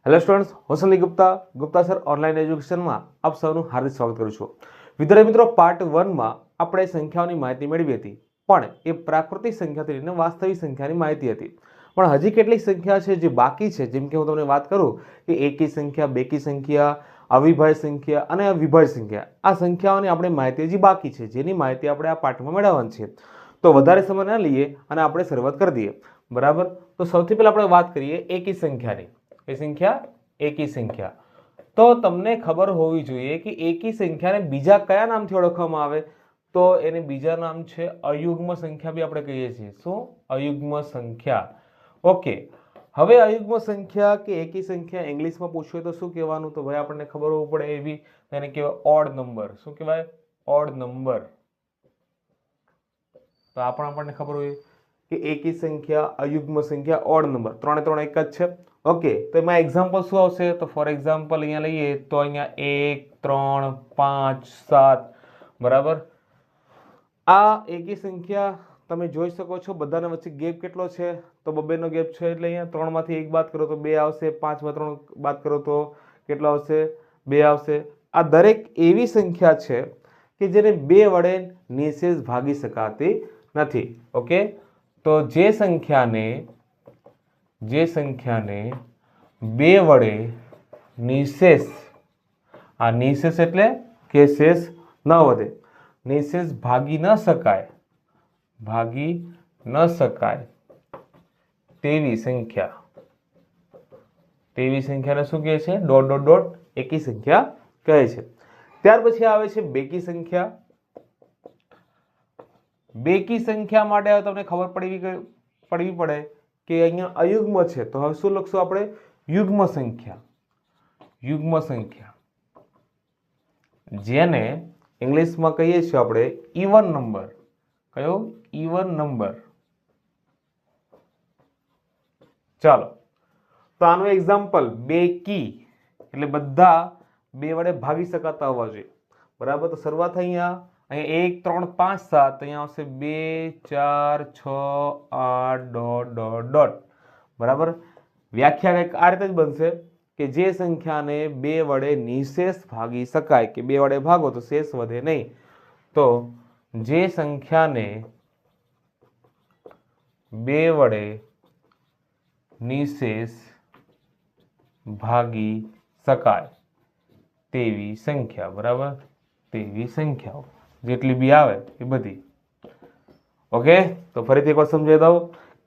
Hello students, હું Sandeep Gupta sir online એજ્યુકેશનમાં આપ સૌનું હાર્દિક સ્વાગત કરું છું. વિદ્યાર્થી મિત્રો, પાર્ટ 1 માં આપણે સંખ્યાઓની માહિતી મેળવી હતી, પણ એ પ્રાકૃતિક સંખ્યાથી લઈને વાસ્તવિક સંખ્યાની માહિતી હતી. પણ હજી કેટલીક સંખ્યા છે જે બાકી છે, જેમ કે હું તમને વાત કરું કે એકી સંખ્યા, બેકી સંખ્યા, અવિભાજ્ય સંખ્યા અને અવિભાજ્ય સંખ્યા. આ સંખ્યાઓની આપણે માહિતી હજી બાકી છે, જેની માહિતી આપણે આ પાઠમાં મેળવવાની છે. તો વધારે સમય ના લઈએ અને આપણે શરૂઆત કરી દઈએ. બરાબર, તો સૌથી પહેલા આપણે વાત કરીએ એકી સંખ્યાની. એ સંખ્યા એકી સંખ્યા. તો તમને ખબર હોવી જોઈએ કે એકી સંખ્યાને બીજા કયા નામથી ઓળખવામાં આવે? તો એને બીજા નામ છે અયુગ્મ સંખ્યા બી આપણે કહીએ છીએ. શું? અયુગ્મ સંખ્યા. ઓકે, હવે અયુગ્મ સંખ્યા કે એકી સંખ્યા ઇંગ્લિશમાં પૂછ્યું તો શું કહેવાનું? તો ભાઈ આપણને ખબર હોવું પડે એવી, એને કહેવાય ઓડ નંબર. શું કહેવાય? Odd number. તો આ પણ આપણને ખબર હોય કે એકી સંખ્યા, અયુગ્મ સંખ્યા, ઓડ નંબર, ત્રણે ત્રણ એક જ છે. ઓકે, તો એમાં એક્ઝામ્પલ શું આવશે? તો ફોર એક્ઝામ્પલ અહીંયા લઈએ તો અહીંયા 1, 3, 5, 7. બરાબર, આ એકી સંખ્યા તમે જોઈ શકો છો. બધાના વચ્ચે ગેપ કેટલો છે? તો 2 નો ગેપ છે, એટલે અહીંયા 3 માંથી 1 બાદ કરો તો 2 આવશે, 5 માં 3 બાદ કરો તો કેટલો આવશે? 2 આવશે. આ દરેક એવી સંખ્યા છે કે જેને 2 વડે નિશેષ ભાગી શકાતી નથી. ઓકે, તો જે સંખ્યાને 2 વડે નિશેષ, આ નિશેષ એટલે કે શેષ ન વધે, નિશેષ ભાગી ન શકાય તેવી સંખ્યાને શું કહે છે? ડોટ ડોટ ડોટ એકી સંખ્યા કહે છે. ત્યાર પછી આવે છે બેકી સંખ્યા. બેકી સંખ્યા માટે તમને ખબર પડવી પડે કે અહીંયા અયુગ્મ છે, તો હવે શું લખશું આપણે? યુગ્મ સંખ્યા. યુગ્મ સંખ્યા, જેને ઇંગ્લિશમાં કહીએ છીએ આપણે ઇવન નંબર. કયો? Even number. ચાલો, તો આનું એક્ઝામ્પલ બેકી એટલે બધા 2 વડે ભાગી શકાતા હોવા જોઈએ. બરાબર, તો શરૂઆત અહીંયા 1, 3, 5, 7, અહીંયા આવશે 2, 4, 6, 8 ડોટ ડોટ ડોટ. બરાબર, વ્યાખ્યા કંઈક આ રીતે જ બનશે કે જે સંખ્યાને 2 વડે નિશેષ ભાગી શકાય, કે 2 વડે ભાગો તો શેષ વધે નહીં. તો જે સંખ્યાને 2 વડે નિશેષ ભાગી શકાય તેવી સંખ્યા. બરાબર, તેવી સંખ્યાઓ જેટલી બી આવે એ બધી. ઓકે, તો ફરીથી એકવાર સમજાવી દઉં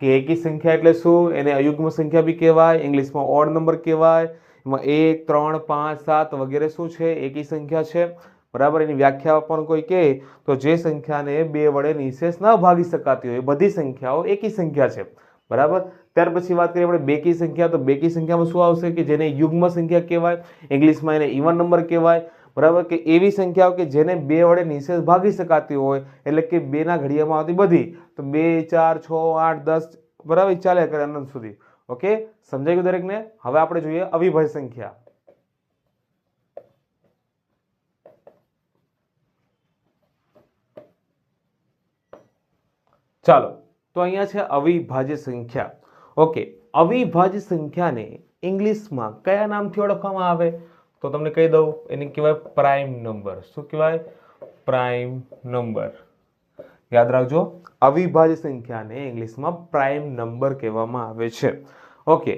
કે એકી સંખ્યા એટલે શું? એને અયુગ્મ સંખ્યા બી કહેવાય, ઇંગ્લિશમાં ઓડ નંબર કહેવાય. એમાં 1, 3, 5, 7 વગેરે શું છે? એકી સંખ્યા છે. બરાબર, એની વ્યાખ્યા પણ કોઈ કહે તો જે સંખ્યાને 2 વડે નિશેષ ન ભાગી શકાતી હોય એ બધી સંખ્યાઓ એકી સંખ્યા છે. બરાબર, ત્યાર પછી વાત કરીએ આપણે બેકી સંખ્યા. તો બેકી સંખ્યામાં શું આવશે? કે જેને યુગ્મ સંખ્યા કહેવાય, ઇંગ્લિશમાં એને ઇવન નંબર કહેવાય. બરાબર, કે એવી સંખ્યાઓ કે જેને 2 વડે નિશેષ ભાગી શકાતી હોય, એટલે કે 2 ના ઘડિયામાં આવતી બધી. તો 2, 4, 6, 8, 10 બરાબર ચાલે કરે અનંત સુધી. ઓકે, સમજાઈ ગયું દરેકને? હવે આપણે જોઈએ અવિભાજ્ય સંખ્યા. ચાલો, તો અહીંયા છે અવિભાજ્ય સંખ્યા. ઓકે, અવિભાજ્ય સંખ્યાને ઇંગ્લિશમાં કયા નામથી ઓળખવામાં આવે? તો તમને કહી દઉં, એને કહેવાય પ્રાઇમ નંબર. શું કહેવાય? Prime number. યાદ રાખજો, અવિભાજ્ય સંખ્યાને ઇંગ્લિશમાં પ્રાઇમ નંબર કહેવામાં આવે છે. ઓકે,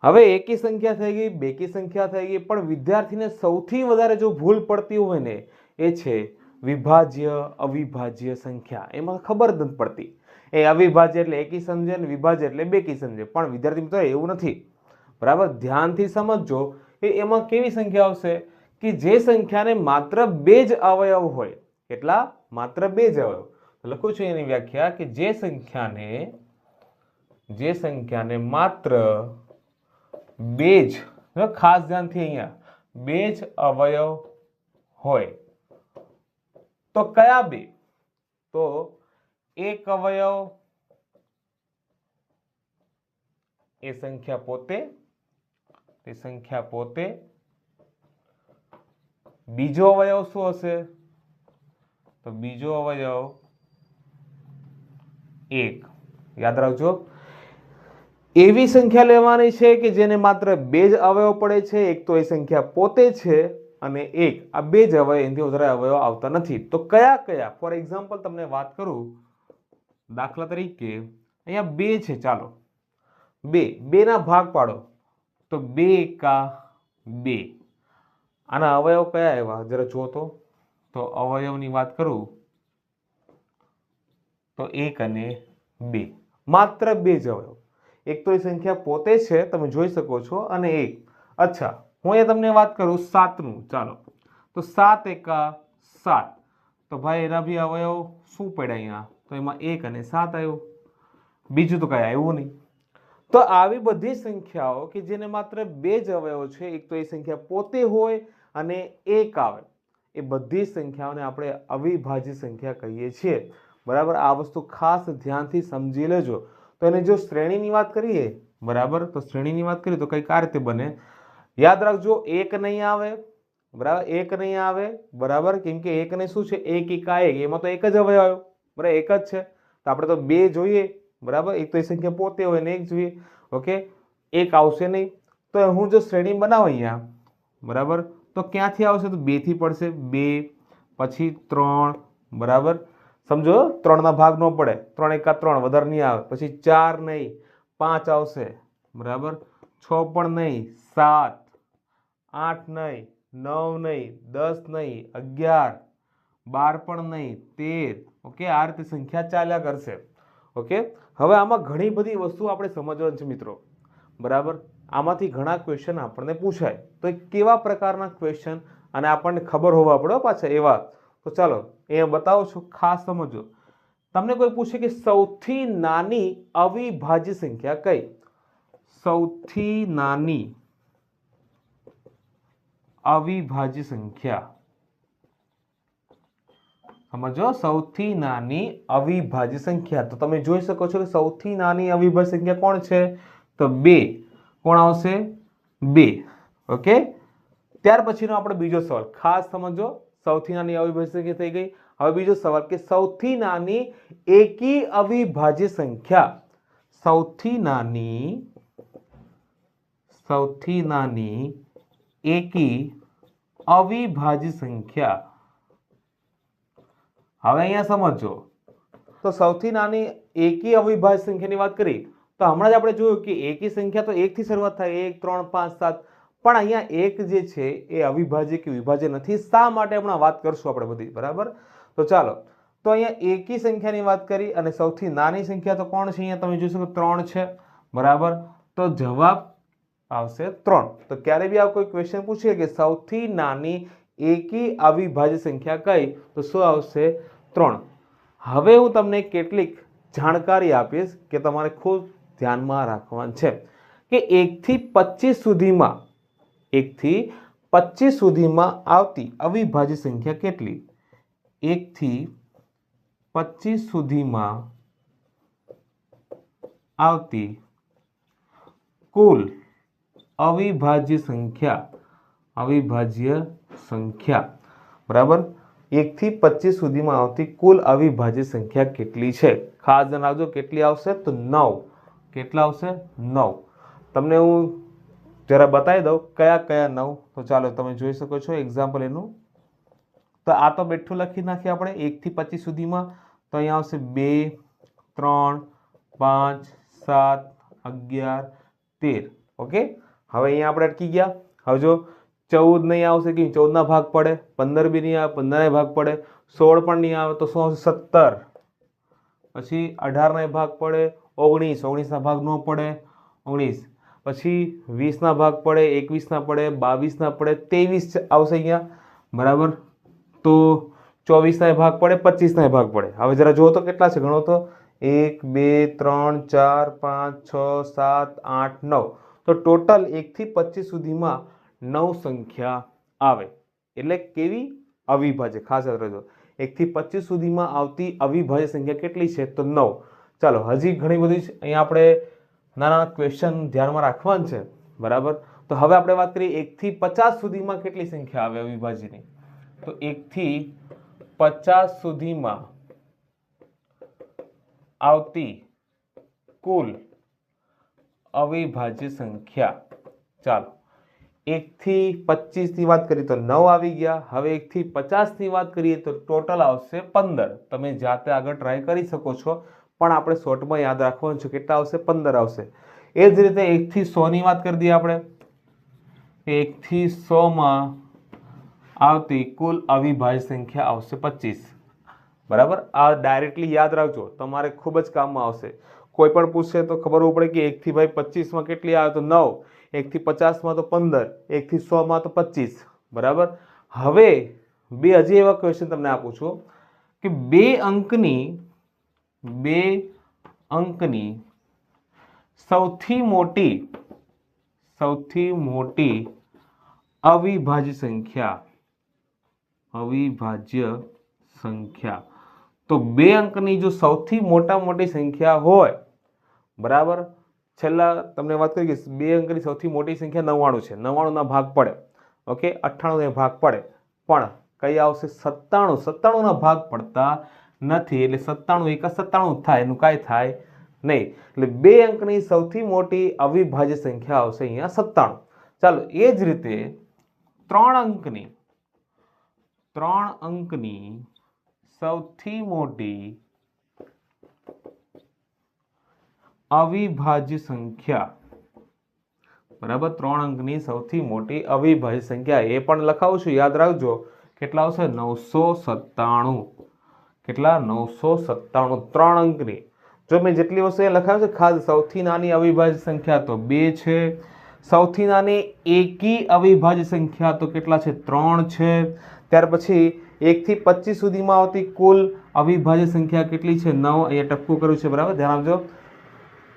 હવે એકી સંખ્યા થઈ ગઈ, બેકી સંખ્યા થઈ ગઈ, પણ વિદ્યાર્થીને સૌથી વધારે જો ભૂલ પડતી હોય ને એ છે વિભાજ્ય અવિભાજ્ય સંખ્યા. એમાં ખબર નથી પડતી. એ અવિભાજ્ય એટલે એકી સમજે ને વિભાજ્ય એટલે બેકી સમજે, પણ વિદ્યાર્થી મિત્રો એવું નથી. બરાબર, ધ્યાનથી સમજજો કે એમાં કેવી સંખ્યા આવશે કે જે સંખ્યાને માત્ર 2 જ અવયવ હોય. કેટલા? માત્ર 2 જ અવયવ. લખું છું એની વ્યાખ્યા કે જે સંખ્યાને માત્ર 2 જ, ખાસ ધ્યાનથી અહીંયા 2 જ અવયવ હોય. તો કયા 2? તો એક અવયવ એ સંખ્યા પોતે, બીજો અવયવ શું હશે? તો બીજો અવયવ 1. યાદ રાખજો, એવી સંખ્યા લેવાની છે કે જેને માત્ર બે જ અવયવ પડે છે, એક તો એ સંખ્યા પોતે છે અને એક આ બે જ અવયવ, એનાથી વધારે અવયવ આવતા નથી. તો કયા કયા? ફોર એક્ઝામ્પલ તમને વાત કરું, દાખલા તરીકે અહીંયા બે છે, ચાલો બે ના ભાગ પાડો તો 2 એકા 2. આના અવયવ કયા આવ્યા જરા જો તો અવયવની વાત કરું તો 1 અને 2, માત્ર બે જ અવયવ. એક તો એ સંખ્યા પોતે છે, તમે જોઈ શકો છો, અને એક. અચ્છા, હું અહીંયા તમને વાત કરું 7નું, ચાલો તો 7 એકા 7, તો ભાઈ એના બી અવયવ શું પડ્યા અહીંયા? તો એમાં 1 અને 7 આવ્યું, બીજું તો કઈ આવ્યું નહીં. તો આવી બધી સંખ્યાઓ કે જેને માત્ર બે જ અવયવો છે, એક તો એ સંખ્યા પોતે હોય અને એક આવે, એ બધી સંખ્યાઓને આપણે અવિભાજ્ય સંખ્યા કહીએ છીએ. બરાબર, આ વસ્તુ ખાસ ધ્યાનથી સમજી લેજો. તો એને જો શ્રેણીની વાત કરીએ, બરાબર, તો શ્રેણીની વાત કરીએ તો કંઈક આ રીતે બને. યાદ રાખજો, એક નહીં આવે, બરાબર, એક નહીં આવે, બરાબર, કેમ કે એક ને શું છે, એક એકા એક, એમાં તો એક જ અવયવ આવ્યો, બરાબર, એક જ છે. તો આપણે તો બે જોઈએ, બરાબર, એક તો એ સંખ્યા પોતે હોય ને એક જોઈએ. ઓકે, એક આવશે નહીં. તો હું જો શ્રેણી બનાવું અહીંયા, બરાબર, તો ક્યાંથી આવશે? તો 2 થી પડશે, 2 પછી 3, બરાબર, સમજો 3 ના ભાગ ન પડે, 3 એકા 3 વધારે નહીં આવે, પછી 4 નહીં, 5 આવશે, બરાબર, 6 પણ નહીં, 7, 8 નહીં, 9 નહીં, 10 નહીં, 11, 12 પણ નહીં, 13. ઓકે, આ રીતે સંખ્યા ચાલ્યા કરશે. ઓકે, હવે આમાં ઘણી બધી વસ્તુ આપણે સમજવાની છે મિત્રો, બરાબર. આમાંથી ઘણા ક્વેશ્ચન આપણને પૂછાય, તો એ કેવા પ્રકારના ક્વેશ્ચન અને આપણને ખબર હોવા પડે પાછા એવા. તો ચાલો એ બતાવો છો, ખાસ સમજો. તમને કોઈ પૂછે કે સૌથી નાની અવિભાજ્ય સંખ્યા કઈ? સૌથી નાની અવિભાજ્ય સંખ્યા સમજો, સૌથી નાની અવિભાજ્ય સંખ્યા. તો તમે જોઈ શકો છો કે સૌથી નાની અવિભાજ્ય સંખ્યા કોણ છે? તો 2. કોણ આવશે? 2. ઓકે, ત્યાર પછીનો આપણે બીજો સવાલ ખાસ સમજો. સૌથી નાની અવિભાજ્ય સંખ્યા થઈ ગઈ. હવે બીજો સવાલ કે સૌથી નાની એકી અવિભાજ્ય સંખ્યા. સૌથી નાની એકી અવિભાજ્ય સંખ્યા. હવે અહીંયા સમજો, તો સૌથી નાની એકી અવિભાજ્ય સંખ્યાની વાત કરી તો હમણાં જ આપણે જોયું કે એકી સંખ્યા તો 1 થી શરૂઆત થાય, 1, 3, 5, 7. પણ અહીંયા 1 જે છે એ અવિભાજ્ય કે વિભાજ્ય નથી. શા માટે હમણાં વાત કરશું આપણે બધી, બરાબર. તો ચાલો, તો અહીંયા એકી સંખ્યાની વાત કરી અને સૌથી નાની સંખ્યા તો કોણ છે? અહીંયા તમે જોઈ શકો 3 છે, બરાબર. તો જવાબ આવશે 3. તો ક્યારે બી આ કોઈ ક્વેશ્ચન પૂછે કે સૌથી નાની એકી અવિભાજ્ય સંખ્યા કઈ, તો શું આવશે? 3. હવે હું તમને કેટલીક જાણકારી આપીશ કે તમારે ખૂબ ધ્યાનમાં રાખવાનું છે કે 1 થી 25 સુધીમાં, 1 થી 25 સુધીમાં આવતી અવિભાજ્ય સંખ્યા કેટલી? 1 થી 25 સુધીમાં આવતી કુલ અવિભાજ્ય સંખ્યા, બરાબર, 1 થી 25 સુધીમાં આવતી કુલ અવિભાજ્ય સંખ્યા કેટલી છે? ખાસ ધ્યાન રાખજો, કેટલી આવશે? તો 9. કેટલા આવશે? 9. તમને હું જરા બતાવી દઉં કયા કયા 9. તો ચાલો તમે જોઈ શકો છો એક્ઝામ્પલ એનું. તો આ તો બેઠું લખી નાખીએ આપણે 1 થી 25 સુધીમાં. તો અહીંયા આવશે 2, 3, 5, 7, 11, 13. ઓકે, હવે અહીંયા આપણે અટકી ગયા. હવે જો 14 નહીં આવશે કે 14 ના ભાગ પડે, 15 બી નહીં આવે, 15 ના ભાગ પડે, 16 પણ નહીં આવે તો શું આવશે? 17. પછી 18 ના ભાગ પડે, 19, 19 ના ભાગ ન પડે, 19. પછી 20 ના ભાગ પડે, 21 ના પડે, 22 ના પડે, 23 આવશે અહીંયા, બરાબર. તો 24 ના ભાગ પડે, 25 ના ભાગ પડે. હવે જરા જુઓ તો કેટલા છે, ગણો તો 1, 2, 3, 4, 5, 6, 7, 8, 9. તો ટોટલ 1 થી 25 સુધીમાં 9 સંખ્યા આવે. એટલે કેવી? અવિભાજ્ય. ખાસ યાદ રાખજો, 1 થી 25 સુધીમાં આવતી અવિભાજ્ય સંખ્યા કેટલી છે? તો 9. ચાલો, હજી ઘણી બધી અહીંયા આપણે નાના ક્વેશ્ચન ધ્યાનમાં રાખવાનું છે, બરાબર. તો હવે આપણે વાત કરીએ 1 થી 50 સુધીમાં કેટલી સંખ્યા આવે અવિભાજ્યની? તો 1 થી 50 સુધીમાં આવતી કુલ અવિભાજ્ય સંખ્યા. ચાલો 1 થી 25 ની વાત કરીએ તો 9 આવી ગયા. હવે 1 થી 50 ની વાત કરીએ તો ટોટલ આવશે 15. તમે જાતે આગળ ટ્રાય કરી શકો છો, પણ આપણે શોર્ટમાં યાદ રાખવાનું છે કેટલા આવશે, 15 આવશે. એ જ રીતે 1 થી 100 ની વાત કરી દઈએ આપણે. 1 થી 100 માં આવતી કુલ અવિભાજ્ય સંખ્યા આવશે 25. બરાબર. આ ડાયરેક્ટલી યાદ રાખજો, તમારે ખૂબ જ કામમાં આવશે. કોઈ પણ પૂછશે તો ખબર પડે કે 1 થી 25 માં કેટલી આવે તો 9, 1 થી 50 માં તો 15, 1 થી 100 માં તો 25. બરાબર. હવે હજી એવા ક્વેશ્ચન તમને આપું છું કે બે અંકની સૌથી મોટી અવિભાજ્ય સંખ્યા. તો બે અંકની જો સૌથી મોટી સંખ્યા હોય, બરાબર, છેલ્લા તમને વાત કરી કે બે અંકની સૌથી મોટી સંખ્યા 99 છે. 99 ના ભાગ પડે, ઓકે, 98 ના ભાગ પડે, પણ કઈ આવશે 97. 97 ના ભાગ પડતા નથી, એટલે 97 એકા 97 થાય, એનું કાંઈ થાય નહીં. એટલે બે અંકની સૌથી મોટી અવિભાજ્ય સંખ્યા આવશે અહીંયા 97. ચાલો એ જ રીતે 3 અંકની સૌથી મોટી અવિભાજ્ય સંખ્યા, બરાબર, 3 અંકની સૌથી મોટી અવિભાજ્ય સંખ્યા એ પણ લખાવું છું, યાદ રાખજો. કેટલા આવશે? 997. કેટલા? 997. 3 અંકની. જો મેં જેટલી વસ્તુ એ લખાવ્યું છે ખાસ, સૌથી નાની અવિભાજ્ય સંખ્યા તો 2 છે. સૌથી નાની એકી અવિભાજ્ય સંખ્યા તો કેટલા છે? 3 છે. ત્યાર પછી 1 થી 25 સુધીમાં આવતી કુલ અવિભાજ્ય સંખ્યા કેટલી છે? 9. અહીંયા ટપકું કર્યું છે, બરાબર, ધ્યાન આપજો.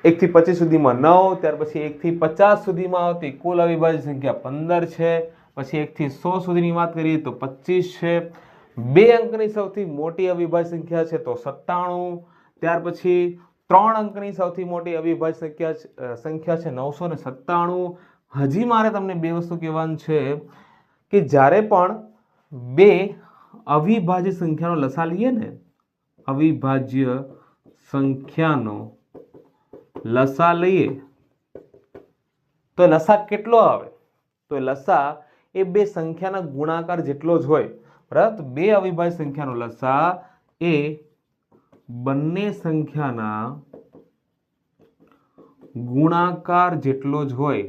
1 થી 25 સુધીમાં 9. ત્યાર પછી 1 થી 50 સુધીમાં આવતી કુલ અવિભાજ્ય સંખ્યા 15 છે. પછી 1 થી 100 સુધીની વાત કરીએ તો 25 છે. બે અંકની સૌથી મોટી અવિભાજ્ય સંખ્યા છે તો 97. ત્યાર પછી 3 અંકની સૌથી મોટી અવિભાજ્ય સંખ્યા છે 997. હજી મારે તમને બે વસ્તુ કહેવાનું છે કે જ્યારે પણ બે અવિભાજ્ય સંખ્યાનો લસા લઈએ ને, અવિભાજ્ય સંખ્યાનો લસા લઈએ તો લસા કેટલો આવે? તો લસા એ બે સંખ્યાના ગુણાકાર જેટલો જ હોય, બરાબર. બે અવિભાજ્ય સંખ્યાનો લસા એ બંને સંખ્યાના ગુણાકાર જેટલો જ હોય.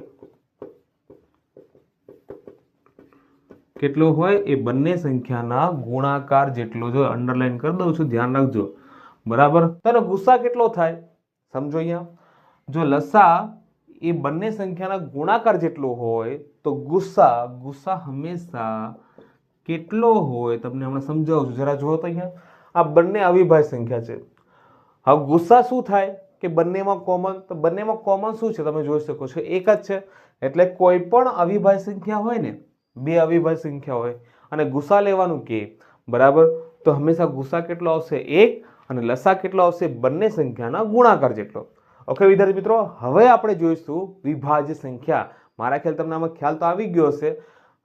કેટલો હોય? એ બંને સંખ્યાના ગુણાકાર જેટલો જ હોય. અંડરલાઈન કરી દઉં છું, ધ્યાન રાખજો, બરાબર. તો ગુસ્સા કેટલો થાય સમજો. અહીંયા જો લસા એ બંને સંખ્યાના ગુણાકાર જેટલો હોય તો ગુસ્સા હંમેશા કેટલો હોય તમને હમણાં સમજાવું છું, જરા જુઓ તો. અહીંયા આ બંને અવિભાજ્ય સંખ્યા છે. હવે ગુસ્સા શું થાય કે બંનેમાં કોમન, તો બંનેમાં કોમન શું છે તમે જોઈ શકો છો, એક જ છે. એટલે કોઈ પણ અવિભાજ્ય સંખ્યા હોય ને, બે અવિભાજ્ય સંખ્યા હોય અને ગુસ્સા લેવાનું કે, બરાબર, તો હંમેશા ગુસ્સા કેટલો આવશે? 1, અને લસા કેટલો આવશે? બંને સંખ્યાના ગુણાકાર જેટલો. ઓકે વિદ્યાર્થી મિત્રો, હવે આપણે જોઈશું વિભાજ્ય સંખ્યા. મારા ખ્યાલ તમને આમાં ખ્યાલ તો આવી ગયો હશે.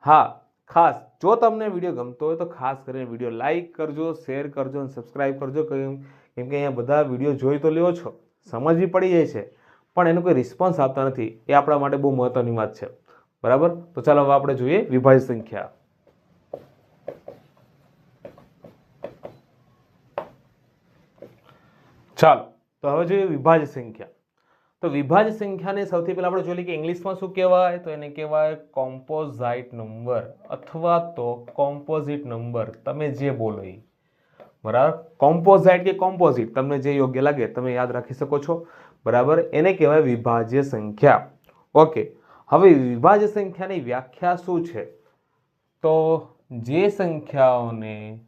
હા, ખાસ જો તમને વિડીયો ગમતો હોય તો ખાસ કરીને વિડીયો લાઈક કરજો, શેર કરજો અને સબસ્ક્રાઇબ કરજો. કેમ કે અહીંયા બધા વિડીયો જોઈ તો લ્યો છો, સમજવી પડી જાય છે, પણ એનો કોઈ રિસ્પોન્સ આપતા નથી. એ આપણા માટે બહુ મહત્વની વાત છે, બરાબર. તો ચાલો હવે આપણે જોઈએ વિભાજ્ય સંખ્યા. ચાલો તો હવે જોઈએ વિભાજ્ય સંખ્યા. તો વિભાજ્ય સંખ્યાને સૌથી પહેલા આપણે જોઈએ કે ઇંગ્લિશમાં શું કહેવાય, તો એને કહેવાય કોમ્પોઝાઇટ નંબર અથવા તો કોમ્પોઝિટ નંબર, તમે જે બોલો એ, બરાબર. કોમ્પોઝાઇટ કે કોમ્પોઝિટ, તમને જે યોગ્ય લાગે તમે યાદ રાખી શકો છો, બરાબર. એને કહેવાય વિભાજ્ય સંખ્યા. ઓકે, હવે વિભાજ્ય સંખ્યાની વ્યાખ્યા શું છે? તો જે સંખ્યાઓને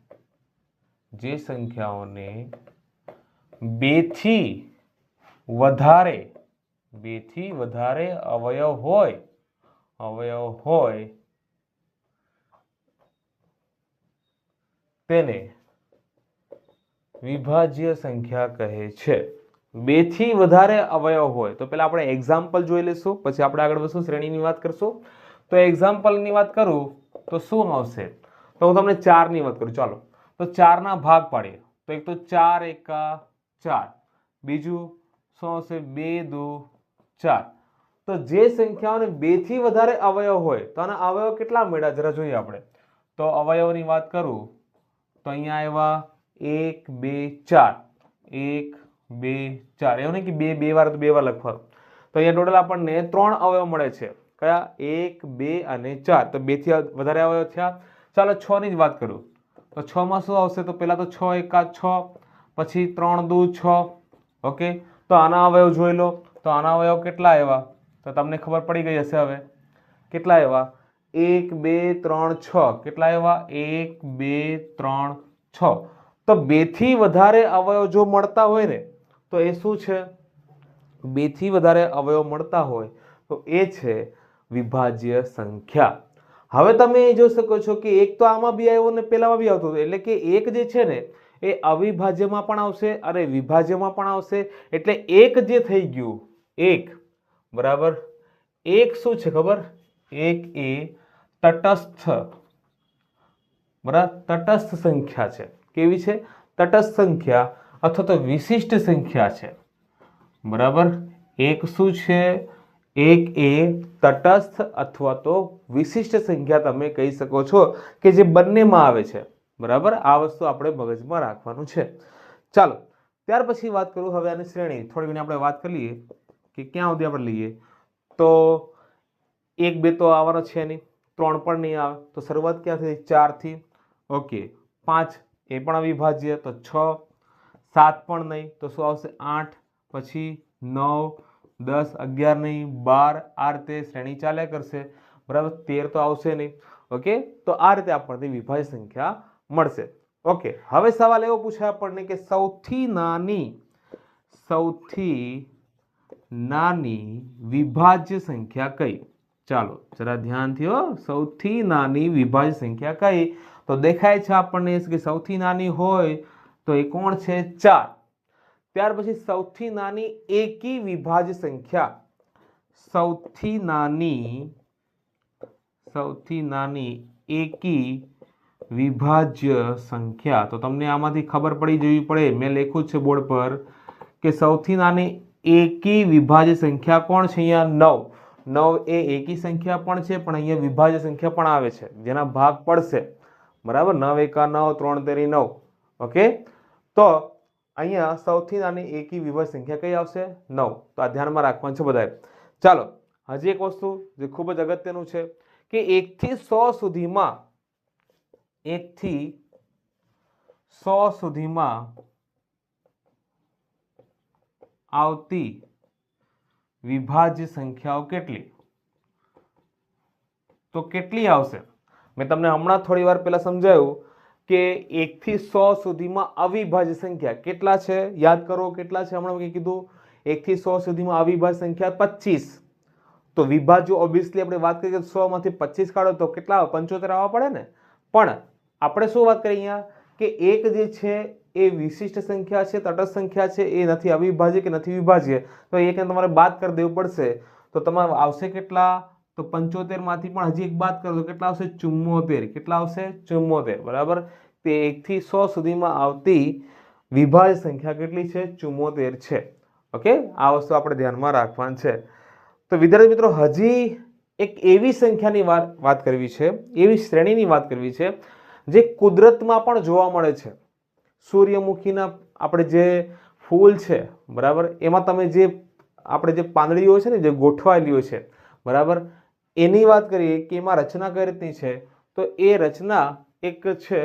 બેથી વધારે અવયવ હોય તેને વિભાજ્ય સંખ્યા કહે છે. 2 થી વધારે અવયવ હોય તો પેલા આપણે એક્ઝામ્પલ જોઈ લઈશું, પછી આપણે આગળ વધશું, શ્રેણીની વાત કરશું. તો એક્ઝામ્પલની વાત કરું તો શું આવશે? તો હું તમને 4 ની વાત કરું. ચાલો તો 4 ના ભાગ પાડીએ. તો એક તો 4 એકા 4, બીજું શું આવશે? 2 દુ 4, તો જે સંખ્યાઓને 2 થી વધારે અવયવ હોય તો આના અવયવ કેટલા મળ્યા જરા જોઈએ આપણે. તો અવયવની વાત કરું તો અહીંયા આવ્યા 1 2 4, 1 2 4, એવું નહીં કે બે વાર લખવાનું. તો અહીંયા ટોટલ આપણને 3 અવયવ મળે છે. કયા? 1 2 અને 4. તો 2 થી વધારે અવયવ થયા. ચાલો 6 ની જ વાત કરું તો 6 માં શું આવશે? તો પહેલા તો 6 એકા 6, પછી 3 દુ 6. ઓકે, તો આના અવયવ જોઈ લો. તો આના અવયવ કેટલા આવ્યા? તો તમને ખબર પડી ગઈ હશે હવે કેટલા આવ્યા? 1 2 3 6. કેટલા આવ્યા? 1 2 3 6. તો 2 થી વધારે અવયવ જો મળતા હોય ને તો એ શું છે? 2 થી વધારે અવયવ મળતા હોય તો એ છે વિભાજ્ય સંખ્યા. હવે તમે જોઈ શકો છો કે એક તો આમાં બી આવ્યો ને પેલામાં બી આવતો, એટલે કે એક જે છે ને એ અવિભાજ્યમાં પણ આવશે અને વિભાજ્યમાં પણ આવશે. એટલે એક જે થઈ ગયું, એક બરાબર, એક શું છે ખબર? એક એ તટસ્થ, બરાબર, તટસ્થ સંખ્યા છે. કેવી છે? તટસ્થ સંખ્યા અથવા તો વિશિષ્ટ સંખ્યા છે. બરાબર, એક શું છે? એક એ તટસ્થ અથવા તો વિશિષ્ટ સંખ્યા તમે કહી શકો છો કે જે બંનેમાં આવે છે. બરાબર, આ વસ્તુ આપણે મગજમાં રાખવાનું છે. ચાલો ત્યાર પછી વાત કરું હવે આની શ્રેણી. થોડી ઘણી આપણે વાત કરી લઈએ કે ક્યાં સુધી આપણે લઈએ. તો 1 2 તો આવવાનો છે નહીં, 3 પણ નહીં આવે. તો શરૂઆત ક્યાંથી? 4 થી. ઓકે, 5 એ પણ અવિભાજ્ય, તો 6. 7 પણ નહીં, તો શું આવશે? 8. પછી 9 10 11 નહીં, 12. આ રીતે શ્રેણી ચાલ્યા કરશે. બરાબર, 13 તો આવશે નહીં. ઓકે, તો આ રીતે આપણને વિભાજ્ય સંખ્યા મળશે. ઓકે, હવે સવાલ એવો પૂછાય આપણને કે સૌથી નાની વિભાજ્ય સંખ્યા કઈ? ચાલો જરા ધ્યાનથી હો. સૌથી નાની વિભાજ્ય સંખ્યા કઈ? તો દેખાય છે આપણને કે સૌથી નાની હોય તો એ કોણ છે? 4. ત્યાર પછી સૌથી નાની એકી વિભાજ્ય સંખ્યા, સૌથી નાની એકી વિભાજ્ય સંખ્યા. તો તમને આમાંથી ખબર પડી જવી પડે, મેં લખ્યું છે બોર્ડ પર કે સૌથી નાની એકી વિભાજ્ય સંખ્યા કોણ છે? અહીંયા 9. 9 એ એકી સંખ્યા પણ છે, પણ અહીંયા વિભાજ્ય સંખ્યા પણ આવે છે જેના ભાગ પડશે. બરાબર, 9 એકા 9, 3 તેરી 9. ઓકે, તો અહીંયા સૌથી નાની એકી વિભાજ્ય સંખ્યા કઈ આવશે? 9. તો આ ધ્યાનમાં રાખવાનું છે બધાએ. ચાલો હજી એક વસ્તુ જે ખૂબ જ અગત્યનું છે કે 1 થી 100 સુધીમાં, 1 થી 100 સુધીમાં આવતી વિભાજ્ય સંખ્યાઓ કેટલી? તો કેટલી આવશે? મેં તમને હમણાં થોડી વાર પહેલા સમજાવ્યું કે 1 થી 100 સુધીમાં અવિભાજ્ય સંખ્યા કેટલા છે? યાદ કરો કેટલા છે? હમણાં મેં કીધું 1 થી 100 સુધીમાં અવિભાજ્ય સંખ્યા 25. તો વિભાજ્ય ઓબ્વિયસલી આપણે વાત કરીએ કે 100 માંથી 25 કાઢો તો કેટલા આવે? 75 આવવા પડે ને. પણ આપણે શું વાત કરીએ અહીંયા કે એક જે છે એ વિશિષ્ટ સંખ્યા છે, તટસ્થ સંખ્યા છે, એ નથી અવિભાજ્ય કે નથી વિભાજ્ય. તો એકને તમારે બાદ કરી દેવું પડશે. તો તમારે આવશે કેટલા? તો 75 માંથી પણ હજી એક બાદ કરો તો કેટલા આવશે? 74. કેટલા આવશે? 74. બરાબર, તે 1 થી 100 સુધીમાં આવતી વિભાજ્ય સંખ્યા કેટલી છે? 74 છે. ઓકે, આ વસ્તુ આપણે ધ્યાનમાં રાખવાની છે. તો વિદ્યાર્થી મિત્રો હજી એક એવી સંખ્યાની વાત કરવી છે, એવી શ્રેણીની વાત કરવી છે જે કુદરતમાં પણ જોવા મળે છે. સૂર્યમુખીના આપણે જે ફૂલ છે, બરાબર, એમાં તમે જે આપણે જે પાંદડીઓ છે ને જે ગોઠવાયેલી હોય છે, બરાબર, એની વાત કરીએ કે એમાં રચના કઈ રીતની છે. તો એ રચના એક છે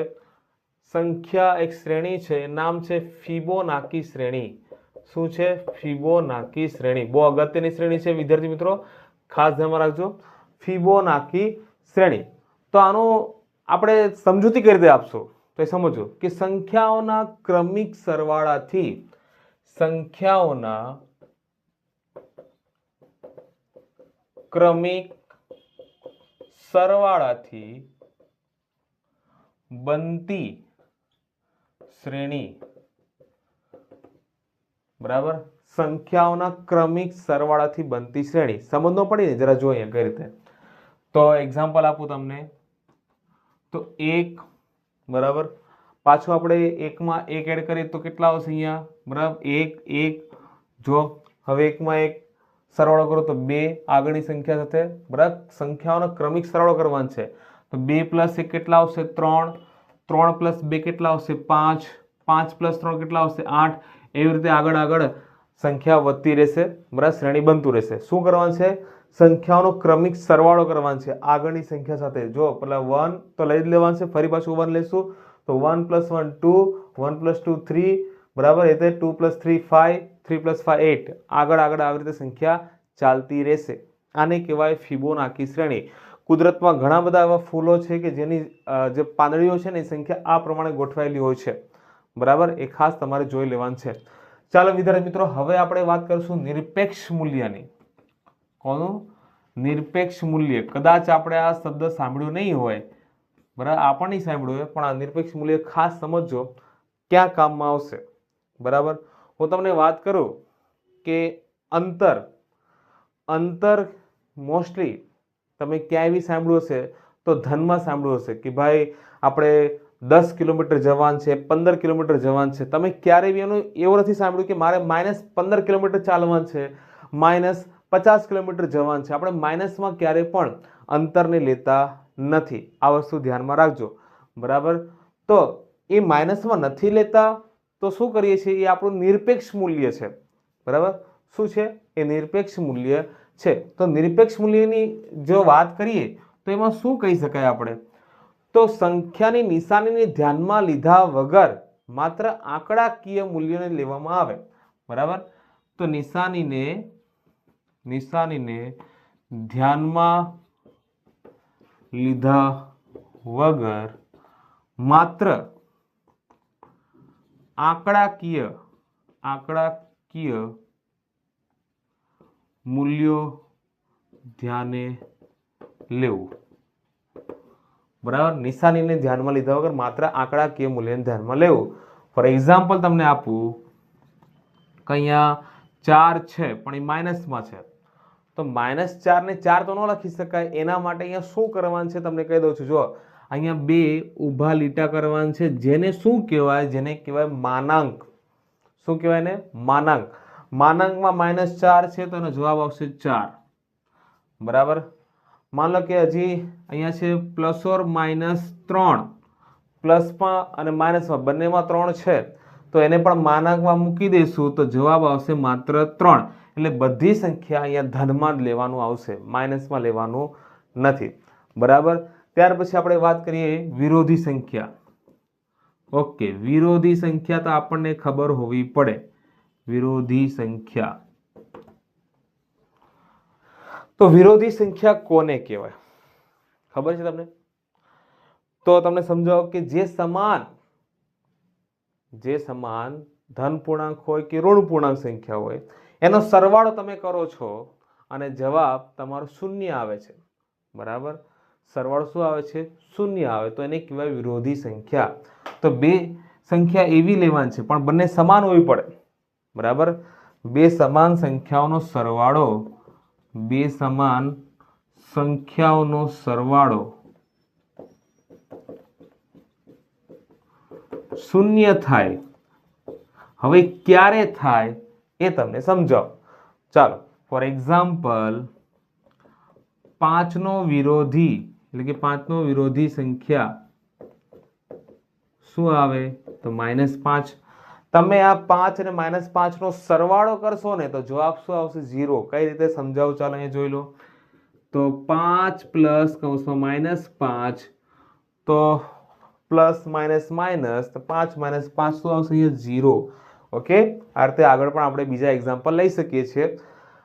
સંખ્યા, એક શ્રેણી છે, નામ છે ફિબોનાકી શ્રેણી. શું છે? ફિબોનાકી શ્રેણી. બહુ અગત્યની શ્રેણી છે વિદ્યાર્થી મિત્રો, ખાસ ધ્યાનમાં રાખજો. ફિબોનાકી શ્રેણી. તો આનું આપણે સમજૂતી કઈ રીતે આપશો? તો એ સમજો કે સંખ્યાઓના ક્રમિક સરવાળાથી બનતી શ્રેણી. બરાબર, સંખ્યાઓના ક્રમિક સરવાળાથી બનતી શ્રેણી. સમજવો પડી ને? જરા જોઈએ કઈ રીતે. તો એક્ઝામ્પલ આપું તમને. તો 1, બરાબર, પાછું આપણે 1 માં 1 એડ કરીએ તો કેટલા આવશે અહીંયા? બરાબર, 1 1. જો હવે 1 માં 1 સરવાળો કરો તો 2 આગળની સંખ્યા સાથે, બરાબર. સંખ્યાઓનો ક્રમિક સરવાળો કરવાનો છે તો 2 + 1 કેટલા આવશે? 3. 3 + 2 કેટલા આવશે? 5. 5 + 3 કેટલા આવશે? 8. એવી રીતે આગળ આગળ સંખ્યા વધતી રહેશે, બરાબર. શ્રેણી બનતું રહેશે. શું કરવાનું છે? સંખ્યાઓનો ક્રમિક સરવાળો કરવાનો છે આગળની સંખ્યા સાથે. જો પેલા 1 તો લઈ જ લેવાનું છે, ફરી પાછું 1 લેશું તો 1 + 1 2, 1 + 2 3, બરાબર. એટલે 2 + 3 5, 3 + 5 8. આગળ આગળ આવી રીતે સંખ્યા ચાલતી રહેશે. આને કહેવાય ફિબોનાકી શ્રેણી. કુદરતમાં ઘણા બધા એવા ફૂલો છે કે જેની જે પાંદડીઓ છે ને એ સંખ્યા આ પ્રમાણે ગોઠવાયેલી હોય છે, બરાબર. એ ખાસ તમારે જોઈ લેવાનું છે. ચાલો વિદ્યાર્થી મિત્રો, હવે આપણે વાત કરીશું નિરપેક્ષ મૂલ્યની. કોનું? નિરપેક્ષ મૂલ્ય. કદાચ આપણે આ શબ્દ સાંભળ્યો નહીં હોય, બરાબર, આ પણ નહીં સાંભળ્યું હોય, પણ આ નિરપેક્ષ મૂલ્ય ખાસ સમજજો, ક્યાં કામમાં આવશે, બરાબર. હું તમને વાત કરું કે અંતર મોસ્ટલી તમે ક્યાંય બી સાંભળ્યું હશે તો ધનમાં સાંભળ્યું હશે કે ભાઈ આપણે 10 કિલોમીટર જવાનું છે, 15 કિલોમીટર જવાનું છે. તમે ક્યારેય બી એનું એવું નથી સાંભળ્યું કે મારે -15 કિલોમીટર ચાલવાનું છે, -50 કિલોમીટર જવાનું છે. આપણે માઇનસમાં ક્યારેય પણ અંતરને લેતા નથી. આ વસ્તુ ધ્યાનમાં રાખજો, બરાબર. તો એ માઇનસમાં નથી લેતા તો શું કરીએ છીએ? એ આપણું નિરપેક્ષ મૂલ્ય છે, બરાબર. શું છે? એ નિરપેક્ષ મૂલ્ય છે. તો નિરપેક્ષ મૂલ્યની જો વાત કરીએ તો એમાં શું કહી શકાય આપણે? તો સંખ્યાની નિશાનીને ધ્યાનમાં લીધા વગર માત્ર આંકડાકીય મૂલ્યોને લેવામાં આવે, બરાબર. તો નિશાનીને ધ્યાનમાં લીધા વગર માત્ર આંકડાકીય મૂલ્યો ધ્યાને લેવું, બરાબર. નિશાનીને ધ્યાનમાં લીધા વગર માત્ર આંકડાકીય મૂલ્યને ધ્યાનમાં લેવું. ફોર એક્ઝામ્પલ તમને આપું કે અહીંયા 4 છે પણ એ માઇનસમાં છે, તો -4 ને 4 તો ન લખી શકાય. એના માટે અહીંયા શું કરવાનું છે તમને કહી દઉં છું. જો અહીંયા 2 ઊભા લીટા કરવાના છે, જેને શું કહેવાય? જેને કહેવાય માનાંક. શું કહેવાય ને? માનાંક. માનાંકમાં -4 છે તો એનો જવાબ આવશે 4, બરાબર. માન લો કે હજી અહીંયા છે ±3, પ્લસમાં અને માઇનસમાં બંનેમાં 3 છે તો એને પણ માનાંકમાં મૂકી દઈશું તો જવાબ આવશે માત્ર 3. એટલે બધી સંખ્યા અહીંયા ધનમાં જ લેવાનું આવશે, માઇનસમાં લેવાનું નથી, બરાબર. ત્યાર પછી આપણે વાત કરીએ વિરોધી સંખ્યા. ઓકે, વિરોધી સંખ્યા તો આપણને ખબર હોવી પડે. વિરોધી સંખ્યા, તો વિરોધી સંખ્યા કોને કહેવાય ખબર છે તમને? તો તમને સમજાવો કે જે સમાન ધન પૂર્ણાંક હોય કે ઋણ પૂર્ણાંક સંખ્યા હોય એનો સરવાળો તમે કરો છો અને જવાબ તમારો 0 આવે છે, બરાબર. સરવાળો શું આવે છે? 0 આવે તો એને કહેવાય વિરોધી સંખ્યા. તો બે સંખ્યા એવી લેવાની છે પણ બંને સમાન હોવી પડે, બરાબર. બે સમાન સંખ્યાઓનો સરવાળો 0 થાય. હવે ક્યારે થાય એ તમને સમજાવો. ચાલો, ફોર એક્ઝામ્પલ 5 નો વિરોધી એટલે કે 5 નો વિરોધી સંખ્યા શું આવે? તો -5. તમે આ 5 અને -5 નો સરવાળો કરશો ને તો જવાબ શું આવશે? 0. કઈ રીતે સમજાવું? ચાલો અહીંયા જોઈ લો. તો 5 + -5 તો પ્લસ માઇનસ માઇનસ તો 5 - 5 શું આવશે? અહીંયા 0. ઓકે, આ રીતે આગળ પણ આપણે બીજા એક્ઝામ્પલ લઈ શકીએ છીએ.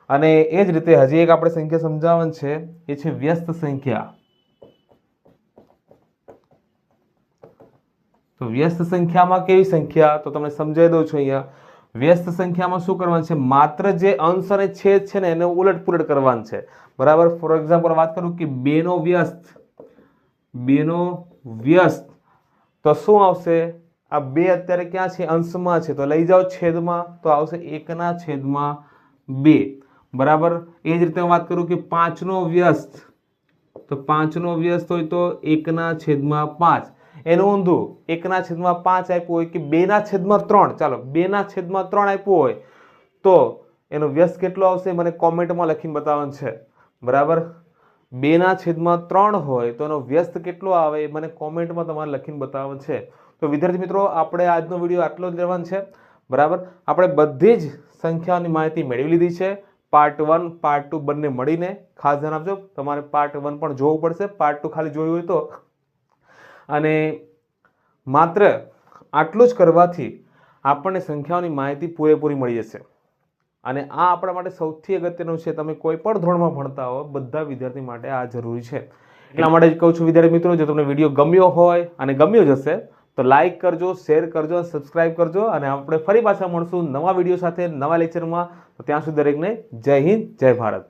અને એ જ રીતે હજી એક આપણે સંખ્યા સમજાવવાની છે, એ છે વ્યસ્ત સંખ્યા. તો વ્યસ્ત સંખ્યામાં કેવી સંખ્યા? તો તમને સમજાવી દઉં છું. અહીંયા વ્યસ્ત સંખ્યામાં શું કરવાનું છે? માત્ર જે અંશ અને છેદ છે ને એને ઉલટપુલટ કરવાનું છે, બરાબર. ફોર એક્ઝામ્પલ વાત કરું કે 2 નો વ્યસ્ત તો શું આવશે? આ 2 અત્યારે ક્યાં છે? અંશમાં છે, તો લઈ જાઓ છેદમાં તો આવશે 1/2, બરાબર. એ જ રીતે વાત કરું કે 5 નો વ્યસ્ત, તો 5 નો વ્યસ્ત હોય તો 1/5. એનું ઊંધું 1/5 આપ્યું હોય કે 2/3. ચાલો, 2/3 આપ્યું હોય તો એનો વ્યસ્ત કેટલો આવશે મને કોમેન્ટમાં લખીને બતાવવાનું છે, બરાબર. 2/3 હોય તો એનો વ્યસ્ત કેટલો આવે એ મને કોમેન્ટમાં તમારે લખીને બતાવવાનું છે. તો વિદ્યાર્થી મિત્રો, આપણે આજનો વિડીયો આટલો જ લેવાનો છે, બરાબર. આપણે બધી જ સંખ્યાઓની માહિતી મેળવી લીધી છે. પાર્ટ 1 પાર્ટ 2 બંને મળીને. ખાસ ધ્યાન આપજો, તમારે પાર્ટ 1 પણ જોવું પડશે, પાર્ટ 2 ખાલી જોયું હોય તો. અને માત્ર આટલું જ કરવાથી આપણને સંખ્યાઓની માહિતી પૂરેપૂરી મળી જશે. અને આ આપણા માટે સૌથી અગત્યનું છે. તમે કોઈ પણ ધોરણમાં ભણતા હો, બધા વિદ્યાર્થી માટે આ જરૂરી છે. એટલા માટે જ કહું છું વિદ્યાર્થી મિત્રો, જો તમને વિડીયો ગમ્યો હોય અને ગમ્યો જ હશે તો લાઇક કરજો, શેર કરજો, સબસ્ક્રાઇબ કરજો. અને આપણે ફરી પાછા મળશું નવા વિડીયો સાથે, નવા લેક્ચરમાં. તો ત્યાં સુધી દરેકને જય હિન્દ, જય ભારત.